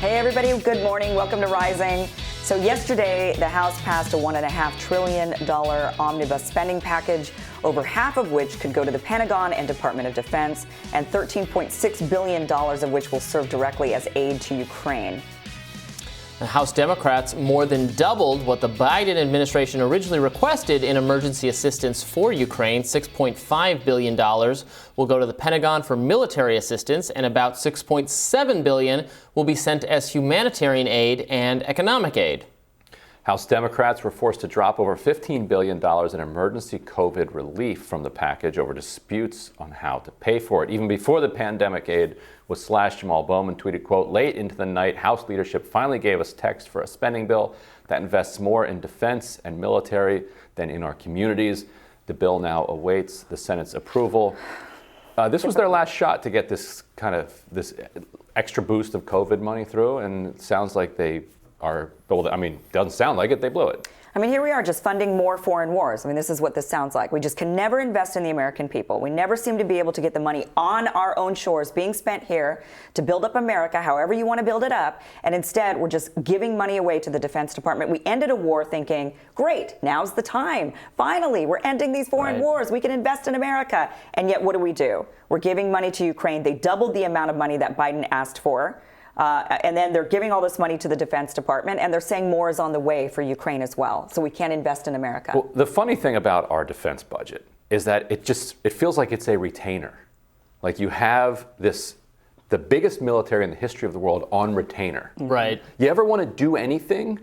Hey everybody, good morning. Welcome to Rising. So yesterday, the House passed a $1.5 trillion omnibus spending package, over half of which could go to the Pentagon and Department of Defense, and $13.6 billion of which will serve directly as aid to Ukraine. The House Democrats more than doubled what the Biden administration originally requested in emergency assistance for Ukraine. $6.5 billion will go to the Pentagon for military assistance, and about $6.7 billion will be sent as humanitarian aid and economic aid. House Democrats were forced to drop over $15 billion in emergency COVID relief from the package over disputes on how to pay for it. Even before the pandemic aid was slashed, Jamal Bowman tweeted, quote, "Late into the night, House leadership finally gave us text for a spending bill that invests more in defense and military than in our communities. The bill now awaits the Senate's approval." This was their last shot to get this extra boost of COVID money through, and it sounds like they are, well, I mean, doesn't sound like it, they blew it. I mean, here we are just funding more foreign wars. I mean, this is what this sounds like. We just can never invest in the American people. We never seem to be able to get the money on our own shores being spent here to build up America, however you want to build it up. And instead, we're just giving money away to the Defense Department. We ended a war thinking, great, now's the time. Finally, we're ending these foreign wars. We can invest in America. And yet, what do? We're giving money to Ukraine. They doubled the amount of money that Biden asked for. And then they're giving all this money to the Defense Department, and they're saying more is on the way for Ukraine as well. So we can't invest in America. Well, the funny thing about our defense budget is that it feels like it's a retainer. Like you have the biggest military in the history of the world on retainer. Right. You ever want to do anything?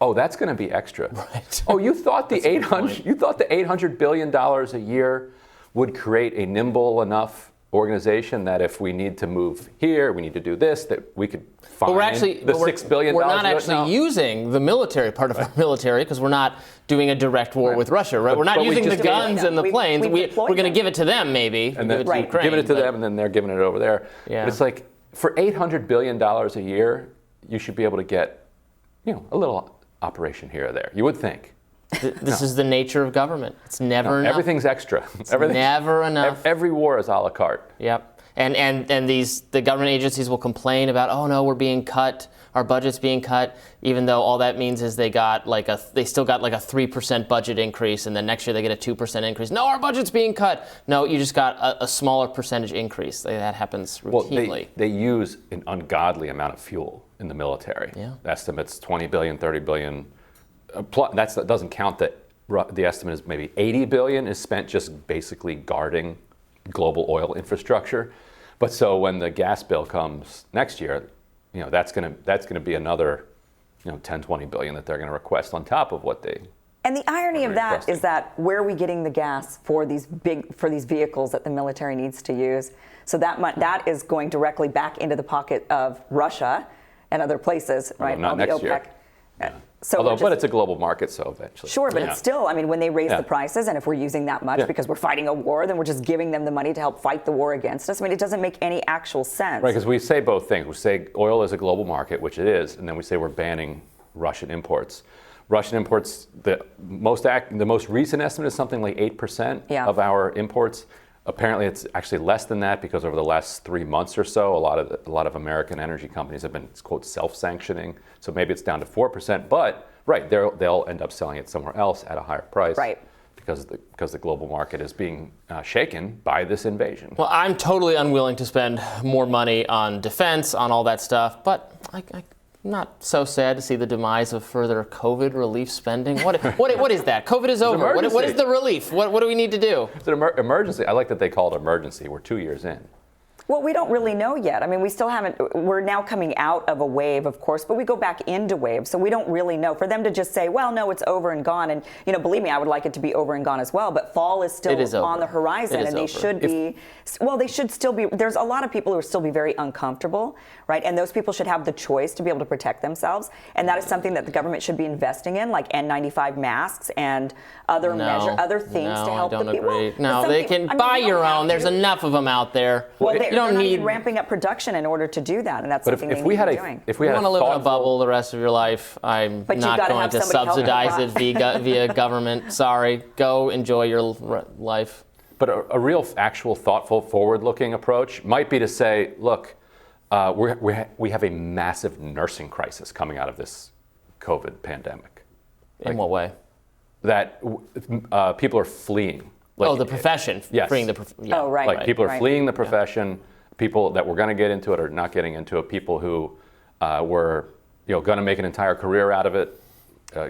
Oh, that's going to be extra. Right. Oh, you thought the $800 billion a year would create a nimble enough organization that if we need to move here, we need to do this, that we could find $6 billion. We're not actually using the military part of our military because we're not doing a direct war with Russia, right? We're not using the guns and the planes. We're going to give it to them, maybe. And then giving it to them, and then they're giving it over there. Yeah. But it's like, for $800 billion a year, you should be able to get, a little operation here or there. You would think. This is the nature of government. It's never enough. Everything's extra. Everything's never enough. Every war is a la carte. Yep. And the government agencies will complain about, oh no, we're being cut, our budget's being cut, even though all that means is they still got like a 3% budget increase, and then next year they get a 2% increase. No, our budget's being cut. No, you just got a smaller percentage increase. That happens routinely. Well, they use an ungodly amount of fuel in the military. Yeah. Estimates 20 billion, 30 billion. That doesn't count that the estimate is maybe 80 billion is spent just basically guarding global oil infrastructure. But so when the gas bill comes next year, that's going to be another 10, 20 billion that they're going to request on top of what they. And the irony of that is that where are we getting the gas for these vehicles that the military needs to use? So that is going directly back into the pocket of Russia and other places, right? Not next year. Yeah. So but it's a global market, so eventually. Sure, but it's still, when they raise the prices, and if we're using that much because we're fighting a war, then we're just giving them the money to help fight the war against us. It doesn't make any actual sense. Right, because we say both things. We say oil is a global market, which it is, and then we say we're banning Russian imports. Russian imports, the most recent estimate is something like 8% of our imports. Apparently, it's actually less than that because over the last 3 months or so, a lot of American energy companies have been, quote, self-sanctioning. So maybe it's down to 4%. But they'll end up selling it somewhere else at a higher price, right? Because the global market is being shaken by this invasion. Well, I'm totally unwilling to spend more money on defense, on all that stuff, but I'm not so sad to see the demise of further COVID relief spending. What is that? COVID is over. What is the relief? What do we need to do? It's an emergency. I like that they call it emergency. We're 2 years in. Well, we don't really know yet. We still haven't. We're now coming out of a wave, of course, but we go back into waves, so we don't really know. For them to just say, well, no, it's over and gone, and believe me, I would like it to be over and gone as well. But fall is still on the horizon, and they should be. Well, they should still be. There's a lot of people who will still be very uncomfortable, right? And those people should have the choice to be able to protect themselves, and that is something that the government should be investing in, like N95 masks and other things to help the people. Agree. No, they can buy your own. There's enough of them out there. Well, you don't need ramping up production in order to do that, and that's something they need to be doing. If we want to live in a bubble the rest of your life, I'm not going to subsidize it via government. Sorry, go enjoy your life. But a real, actual, thoughtful, forward-looking approach might be to say, look, We have a massive nursing crisis coming out of this COVID pandemic. In what way? That people are fleeing. Like, the profession. Yes. Freeing the yeah. Oh, right. Like people are right. fleeing the profession. People that were going to get into it are not getting into it. People who were going to make an entire career out of it,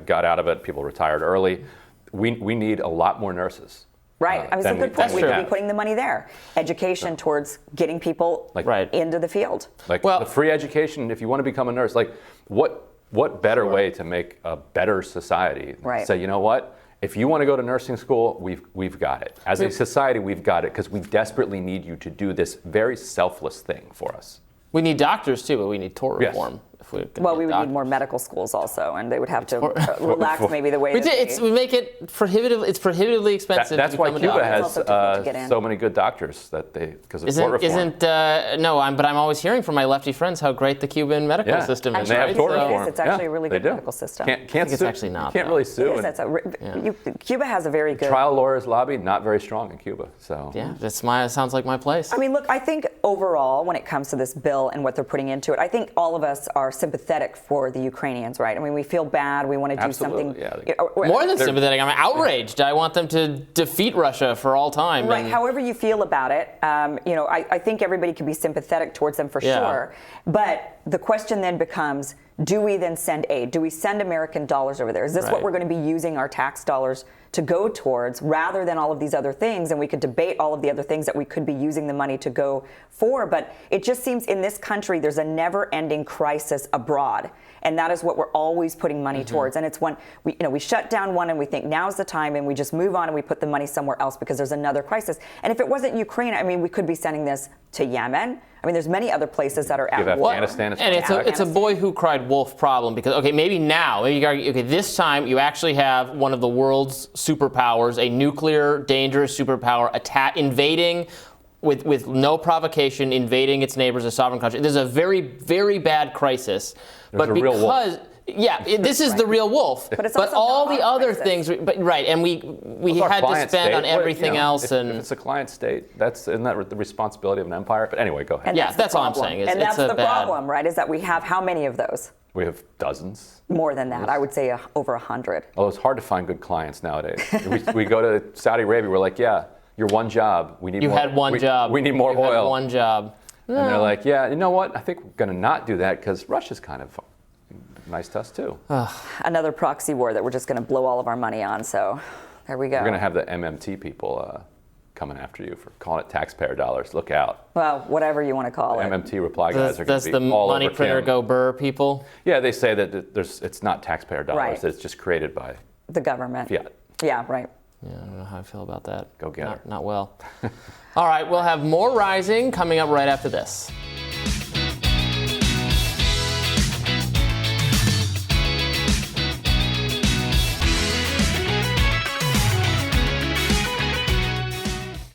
got out of it. People retired early. We need a lot more nurses. Right. I mean, it's a good point. We could be putting the money there. Education towards getting people into the field. Like the free education, if you want to become a nurse, like what better way to make a better society? Right. Say, you know what? If you want to go to nursing school, we've got it. As a society, we've got it because we desperately need you to do this very selfless thing for us. We need doctors too, but we need tort reform. If we would need more medical schools also, and they would have to relax maybe the way we make it prohibitive. It's prohibitively expensive. That's why Cuba has so many good doctors because of tort reform. But I'm always hearing from my lefty friends how great the Cuban medical system is. They have tort reform. It's actually a really good medical system. Can't it's sue. actually not. You can't really sue. Cuba has a very good trial lawyers lobby, not very strong in Cuba. So sounds like my place. I mean, look, I think overall, when it comes to this bill and what they're putting into it, I think all of us are sympathetic for the Ukrainians, right? I mean, we feel bad. We want to do something. Yeah. More than sympathetic. I'm outraged. I want them to defeat Russia for all time. Right. However you feel about it, I think everybody can be sympathetic towards them for sure. But the question then becomes, do we then send aid? Do we send American dollars over there? Is this what we're going to be using our tax dollars to go towards rather than all of these other things? And we could debate all of the other things that we could be using the money to go for. But it just seems in this country, there's a never-ending crisis abroad. And that is what we're always putting money towards. And it's when we shut down one and we think now's the time and we just move on and we put the money somewhere else because there's another crisis. And if it wasn't Ukraine, I mean, we could be sending this to Yemen. I mean, there's many other places that are at war. Afghanistan and it's a boy who cried wolf problem because, maybe now, this time you actually have one of the world's superpowers, a nuclear dangerous superpower invading with no provocation, invading its neighbors, a sovereign country. There's a very, very bad crisis. There's a real wolf. This is the real wolf. But it's also all the other things, and we had to spend on everything else. If it's a client state, isn't that the responsibility of an empire? But anyway, go ahead. And that's all I'm saying. And that's the problem, right? Is that we have how many of those? We have dozens. More than that. I would say over 100. Well, it's hard to find good clients nowadays. we go to Saudi Arabia, we're like, your one job. We need more. You had one job. We need more oil. Had one job. And they're like, you know what? I think we're going to not do that because Russia's kind of nice to us too. Another proxy war that we're just going to blow all of our money on. So there we go. We're going to have the MMT people coming after you for calling it taxpayer dollars. Look out. Well, whatever you want to call it. MMT reply guys are going to be the all money over printer Kim. go burr people? Yeah, they say that it's not taxpayer dollars. Right. That it's just created by the government. Fiat. Yeah, right. Yeah, I don't know how I feel about that. Go get her. Not well. All right, we'll have more Rising coming up right after this.